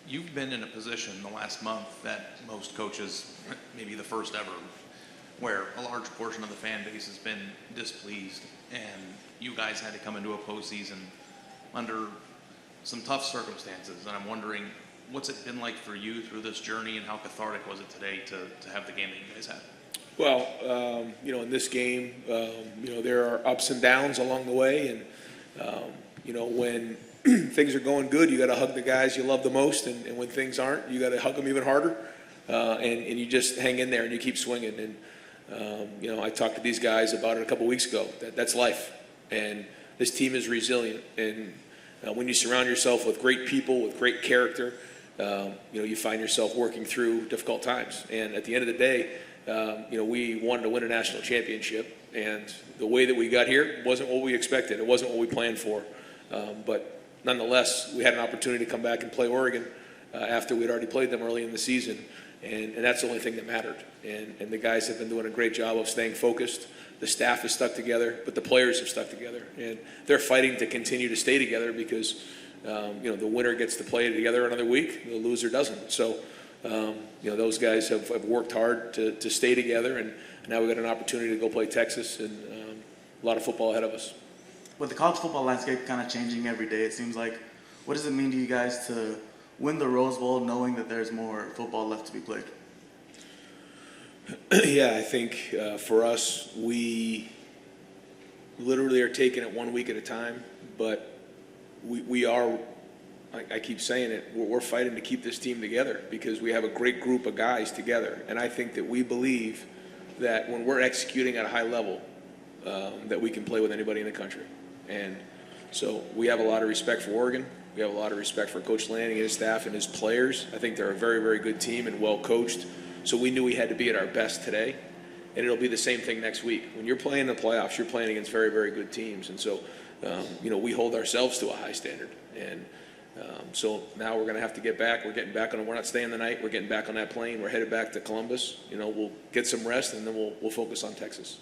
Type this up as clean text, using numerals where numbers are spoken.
You've been in a position the last month that most coaches, maybe the first ever, where a large portion of the fan base has been displeased, and you guys had to come into a postseason under some tough circumstances. And I'm wondering, what's it been like for you through this journey, and how cathartic was it today to have the game that you guys had? Well, in this game, there are ups and downs along the way, and when things are going good, you got to hug the guys you love the most, and when things aren't, you got to hug them even harder, and you just hang in there and you keep swinging. And I talked to these guys about it a couple weeks ago. That's life, and this team is resilient. And when you surround yourself with great people with great character, you find yourself working through difficult times. And at the end of the day, we wanted to win a national championship, and the way that we got here wasn't what we expected. It wasn't what we planned for, but nonetheless, we had an opportunity to come back and play Oregon after we'd already played them early in the season, and that's the only thing that mattered. And the guys have been doing a great job of staying focused. The staff is stuck together, but the players have stuck together, and they're fighting to continue to stay together because the winner gets to play together another week, the loser doesn't. So those guys have worked hard to stay together, and now we've got an opportunity to go play Texas, and a lot of football ahead of us. With the college football landscape kind of changing every day, it seems like, what does it mean to you guys to win the Rose Bowl knowing that there's more football left to be played? Yeah, I think for us, we literally are taking it 1 week at a time, but we are, I keep saying it, we're fighting to keep this team together because we have a great group of guys together. And I think that we believe that when we're executing at a high level, that we can play with anybody in the country. And so we have a lot of respect for Oregon. We have a lot of respect for Coach Lanning and his staff and his players. I think they're a very, very good team and well coached. So we knew we had to be at our best today. And it'll be the same thing next week. When you're playing the playoffs, you're playing against very, very good teams. And so, we hold ourselves to a high standard. And so now we're going to have to get back. We're getting back on. We're not staying the night. We're getting back on that plane. We're headed back to Columbus. We'll get some rest, and then we'll focus on Texas.